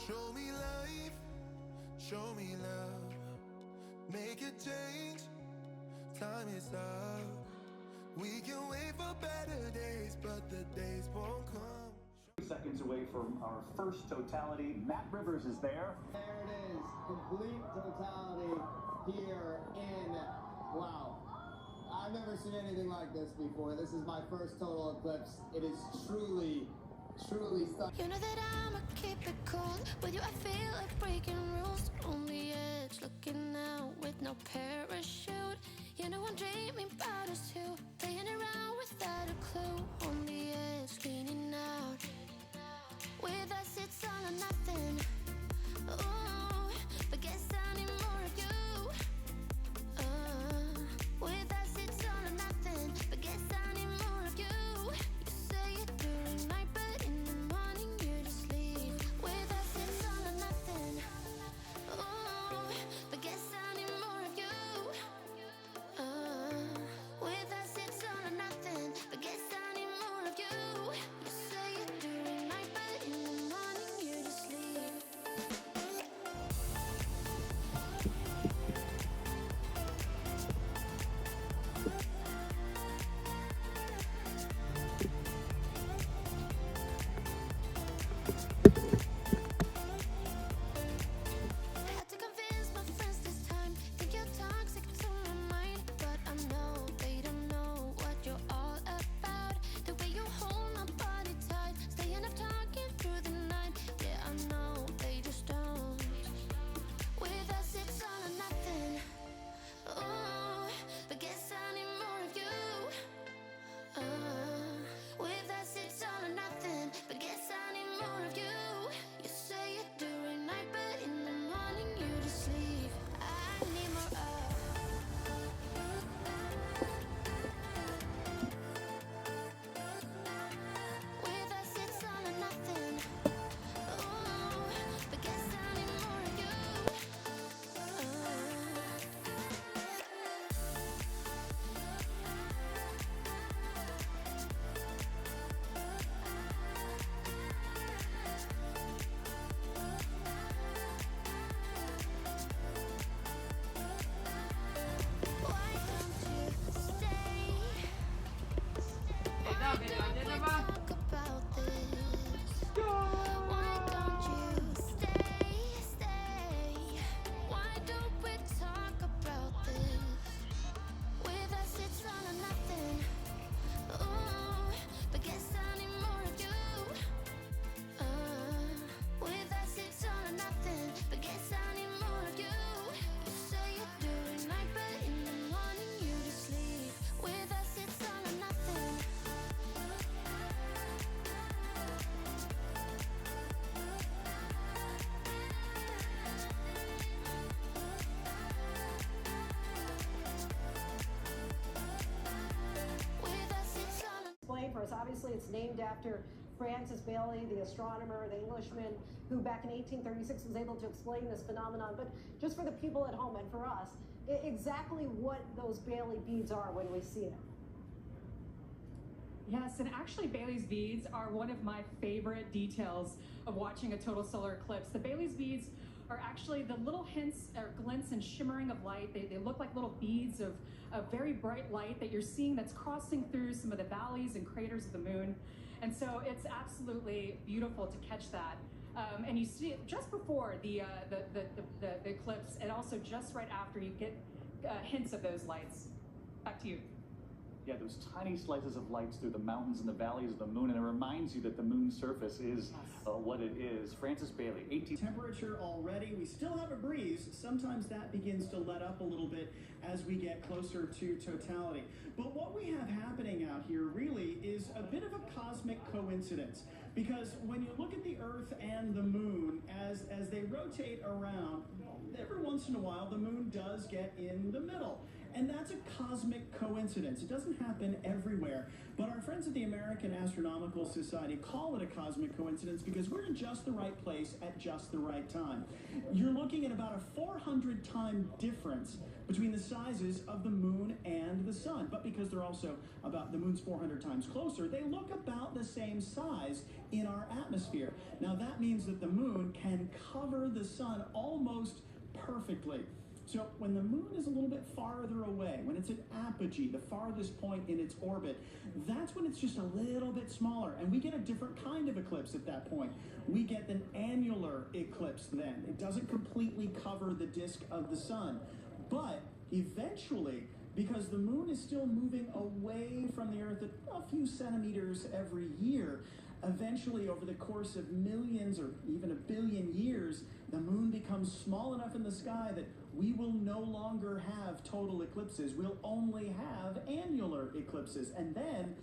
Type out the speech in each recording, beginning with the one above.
Show me life, show me love. Make a change, time is up. We can wait for better days, but the days won't come. Seconds away from our first totality. Matt Rivers is there. There it is, complete totality here in, wow. I've never seen anything like this before. This is my first total eclipse. It is truly stunning. You know that I'ma keep it cool. With you I feel like breaking rules. On the edge, looking out with no parachute. You know I'm dreaming about us too. Playing around without a clue. On the edge, leaning out. With us it's all or nothing. Ooh, but guess I need more of you. With us it's all or nothing. But guess I need more of you. You say it during night, but in the morning you just leave. With us it's all or nothing. Ooh, but guess I need more of you. With us it's all or nothing. But guess I need more of you. You say it during night, but in the morning you just leave. Had to convince my friends this time. Think you're toxic to my mind, but I know they don't know what you're all about. The way you hold my body tight, staying up talking through the night. Yeah, I know they just don't. With us it's all or nothing. Ooh, but guess I need more of you. With us it's all or nothing. But guess I need more of you. You say it during night, but in the morning you just leave. I need more of. With us it's all or nothing. Ooh, but guess I need more of you. Why don't you stay? Why don't we talk about this? Why don't you stay? Why don't we talk about this? With us it's all or nothing. Ooh, but guess I need more of you. With us it's all or nothing. But guess I need more of you. You say it during night, but in the morning you just leave. With us it's all or nothing. With us it's all or Explain for us. Obviously, it's named after Francis Bailey, the astronomer, the Englishman, who back in 1836 was able to explain this phenomenon. But just for the people at home and for us, exactly what those Bailey beads are when we see them. Yes, and actually Bailey's beads are one of my favorite details of watching a total solar eclipse. The Bailey's beads are actually the little hints or glints and shimmering of light. They look like little beads of very bright light that you're seeing that's crossing through some of the valleys and craters of the moon. And so it's absolutely beautiful to catch that. And you see it just before the eclipse, and also just right after you get hints of those lights. Back to you. Yeah, those tiny slices of lights through the mountains and the valleys of the moon, and it reminds you that the moon's surface is what it is. Francis Bailey, 18. Temperature already. We still have a breeze. Sometimes that begins to let up a little bit as we get closer to totality. But what we have happening out here really is a bit of a cosmic coincidence, because when you look at the Earth and the moon as they rotate around, every once in a while the moon does get in the middle. And that's a cosmic coincidence. It doesn't happen everywhere, but our friends at the American Astronomical Society call it a cosmic coincidence because we're in just the right place at just the right time. You're looking at about a 400-time difference between the sizes of the moon and the sun, but because they're also about the moon's 400 times closer, they look about the same size in our atmosphere. Now that means that the moon can cover the sun almost perfectly. So when the moon is a little bit farther away, when it's at apogee, the farthest point in its orbit, that's when it's just a little bit smaller, and we get a different kind of eclipse at that point. We get an annular eclipse then. It doesn't completely cover the disk of the sun, but eventually, because the moon is still moving away from the Earth a few centimeters every year, eventually over the course of millions or even a billion years, the moon becomes small enough in the sky that we will no longer have total eclipses. We'll only have annular eclipses. And then,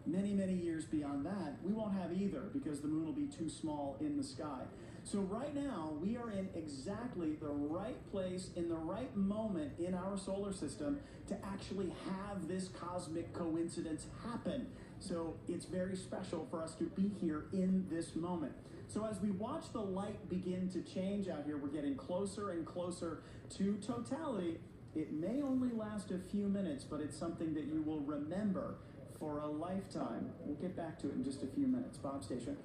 many, many years beyond that, we won't have either because the moon will be too small in the sky. So right now, we are in exactly the right place in the right moment in our solar system to actually have this cosmic coincidence happen. So it's very special for us to be here in this moment. So as we watch the light begin to change out here, we're getting closer and closer to totality. It may only last a few minutes, but it's something that you will remember for a lifetime. We'll get back to it in just a few minutes. Bob Station.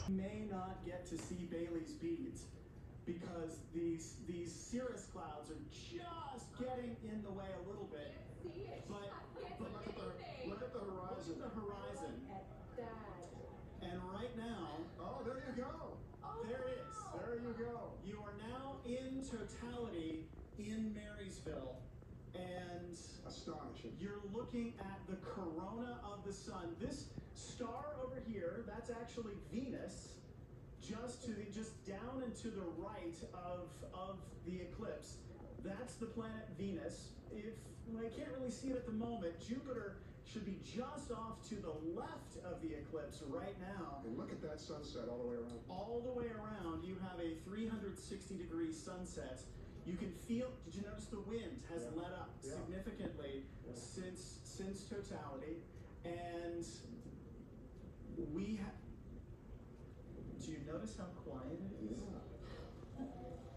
You may not get to see Bailey's beads because these cirrus clouds are just getting in the way a little bit. But look at the horizon. Look at the horizon. And right now, Oh, there you go. there it is. There you go. You are now in totality in Marysville, and Astonishing. you're looking at the corona of the sun. This star over here, that's actually Venus, just down and to the right of the eclipse. That's the planet Venus. I can't really see it at the moment. Jupiter should be just off to the left of the eclipse right now. And look at that sunset all the way around. All the way around, you have a 360-degree sunset. You can feel, did you notice the wind has let up significantly since totality? And do you notice how quiet it is?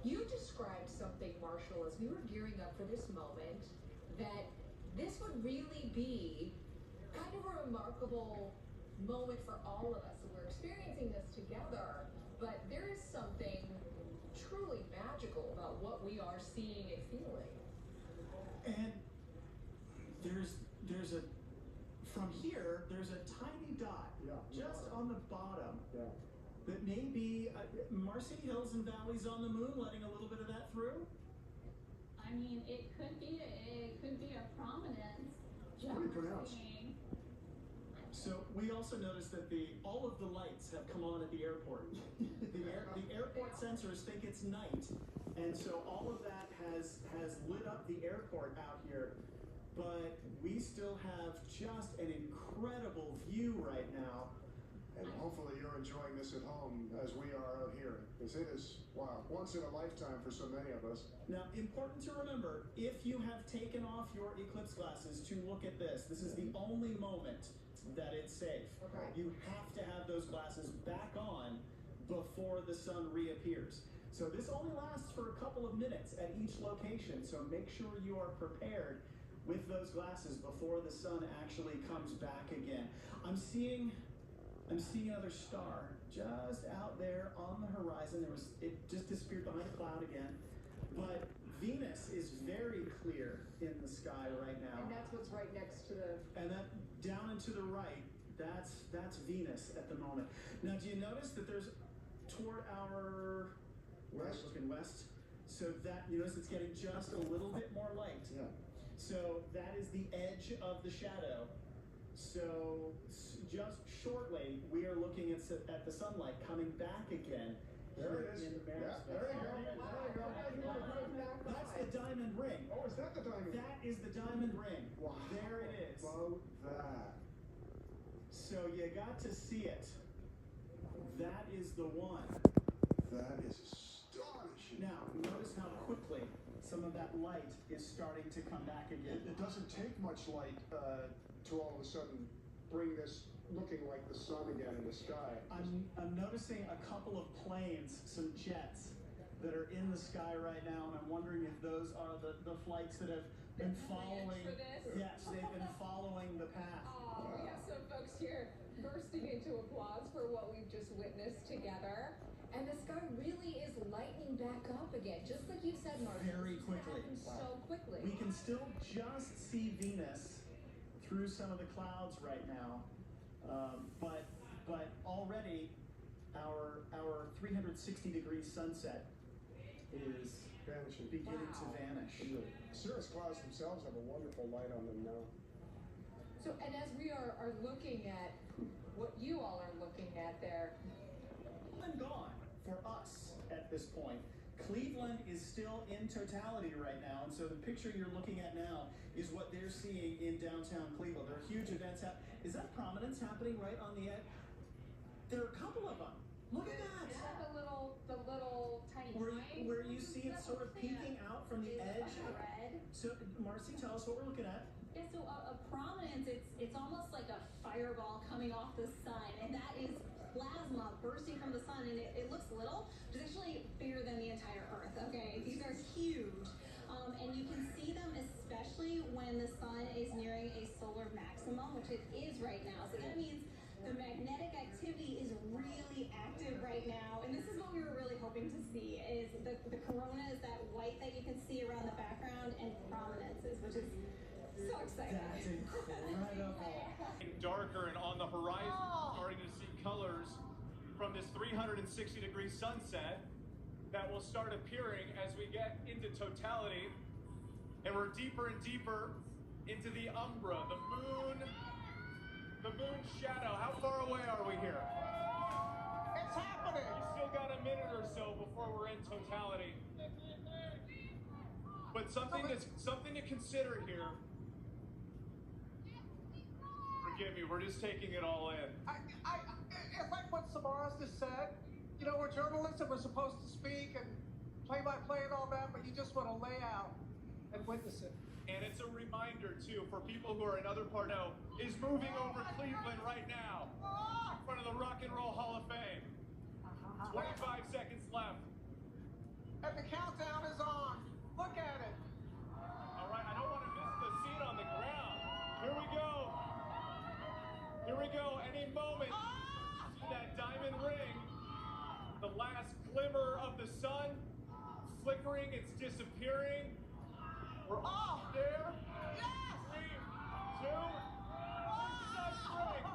You described something, Marshall, as we were gearing up for this moment, that this would really be kind of a remarkable moment for all of us. And we're experiencing this together, but there is something truly magical about what we are seeing and feeling. And from here, there's a tiny dot Yeah. just on the bottom. Yeah. That may be, Marcy, hills and valleys on the moon, letting a little bit of that through? I mean, it could be a prominence. Pretty pronounced. So we also noticed that all of the lights have come on at the airport. The airport sensors think it's night, and so all of that has lit up the airport out here. But we still have just an incredible view right now. And hopefully you're enjoying this at home as we are out here, because it is, wow, once in a lifetime for so many of us. Now, important to remember, if you have taken off your eclipse glasses to look at this, this is the only moment that it's safe. Okay. You have to have those glasses back on before the sun reappears. So this only lasts for a couple of minutes at each location, so make sure you are prepared with those glasses before the sun actually comes back again. I'm seeing another star just out there on the horizon. It just disappeared behind a cloud again. But Venus is very clear in the sky right now. And that's what's right next to the... And that down and to the right, that's Venus at the moment. Now, do you notice that there's toward our West. looking west? So that, you notice it's getting just a little bit more light. Yeah. So that is the edge of the shadow. So just shortly, we are looking at the sunlight coming back again. There it is. In the Yeah, there you go. There you go. That's the diamond ring. Oh, is that the diamond? That is the diamond ring. Wow. There it is. About that. So you got to see it. That is the one. That is astonishing. Now, notice how quickly some of that light is starting to come back again. It doesn't take much light to all of a sudden bring this looking like the sun again in the sky. I'm noticing a couple of planes, some jets, that are in the sky right now, and I'm wondering if those are the flights that have been following. For this? Yes, they've been following the path. Oh, we have some folks here bursting into applause for what we've just witnessed together. And the sky really is lightening back up again, just like you said, Mark. Very quickly. So quickly. We can still just see Venus through some of the clouds right now, but already our 360-degree sunset is Vanishing. beginning to vanish. And the cirrus clouds themselves have a wonderful light on them now. So, and as we are looking at what you all are looking at there, And gone for us at this point. Cleveland is still in totality right now, and so the picture you're looking at now is what they're seeing in downtown Cleveland. There are huge events happening. Is that prominence happening right on the edge? There are a couple of them. Look at that. Is that the little tiny line? Where you see it sort of peeking out from the edge. Red. So, Marcy, tell us what we're looking at. Yeah, so a prominence, it's almost like a fireball coming off the sun, and that is plasma bursting from the sun, and it looks little, but it's actually bigger than the entire Earth, okay? These are huge, and you can see them especially when the sun is nearing a solar maximum, which it is right now. So that means the magnetic activity is really active right now, and this is what we were really hoping to see, is the corona is that white that you can see around the background, and prominences, which is so exciting. That's incredible. Darker, and on the horizon, starting to see colors from this 360-degree sunset that will start appearing as we get into totality, and we're deeper and deeper into the umbra, the moon shadow. How far away are we here? It's happening. We still got a minute or so before we're in totality. But something to consider here. Forgive me, we're just taking it all in. It's like what Samaras just said. You know, we're journalists and we're supposed to speak and play-by-play and all that, but you just want to lay out and witness it. And it's a reminder, too, for people who are in other parts now, is moving over Cleveland right now, in front of the Rock and Roll Hall of Fame. 25 seconds left. And the countdown is on. Look at it. All right, I don't want to miss the scene on the ground. Here we go. Here we go. Any moment, see that diamond ring, the last glimmer of the sun, flickering, it's disappearing. We're off there. Yes! 3, 2, 1, ring.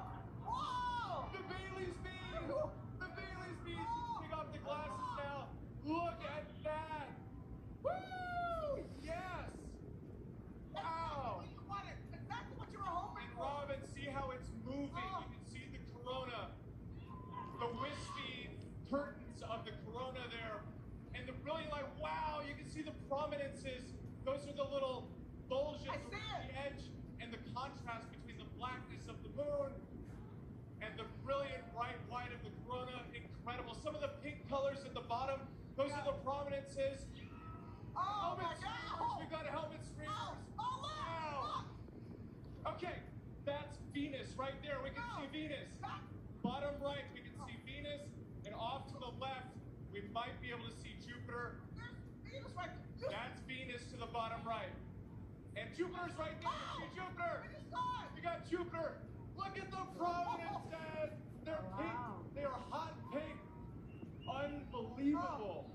prominences, those are the little bulges around the edge, and the contrast between the blackness of the moon and the brilliant bright white of the corona, incredible. Some of the pink colors at the bottom, those are the prominences. Oh my Helmet God! streamers, we got a helmet streamers. Wow. Okay, that's Venus right there. We can see Venus. Bottom right, we can see Venus, and off to the left, we might be able to see Jupiter. Venus right. That's Venus to the bottom right. And Jupiter's right there. See Jupiter. We got Jupiter. Look at the prominences. They're pink. They are hot pink. Unbelievable.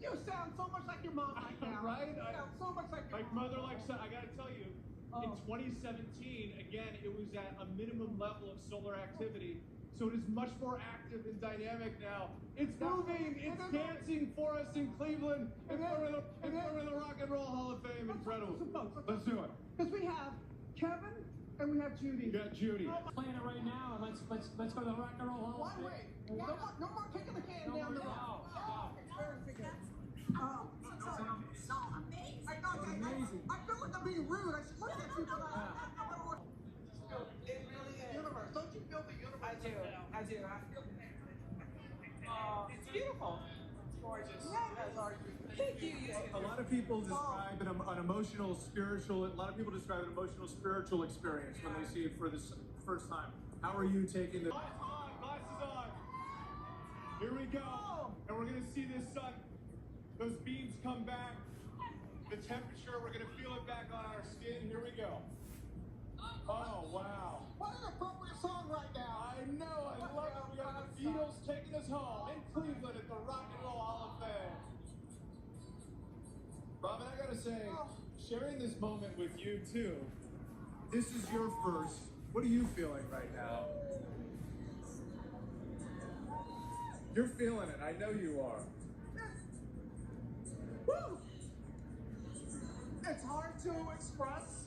You sound so much like your mom right now. Right? You sound so much like your Like mother, like son. I gotta tell you, in 2017, again, it was at a minimum level of solar activity. So it is much more active and dynamic now. It's moving. It's dancing for us in Cleveland in front of the Rock and Roll Hall of Fame. Incredible. Let's do it. Because we have Kevin and we have Judy. You got Judy. Playing it right now. Let's go to the Rock and Roll Hall of Fame. Wait. No more kicking the can down the road. It's very figurative. I feel like I'm being rude. I should look at you, but it really is. Universe. Don't you feel the universe? I do. I feel it's beautiful. It's gorgeous. Thank you. A lot of people describe an emotional, spiritual. A lot of people describe an emotional, spiritual experience when they see it for the first time. How are you taking the? Glasses on. Here we go, and we're gonna see this sun. Those beams come back. The temperature, we're gonna feel it back on our skin. Here we go. Oh wow! What an appropriate song right now. I know. I love it. We got the Beatles taking us home in Cleveland at the Rock and Roll Hall of Fame. Robin, I gotta say, sharing this moment with you too. This is your first. What are you feeling right now? You're feeling it. I know you are. Woo! It's hard to express.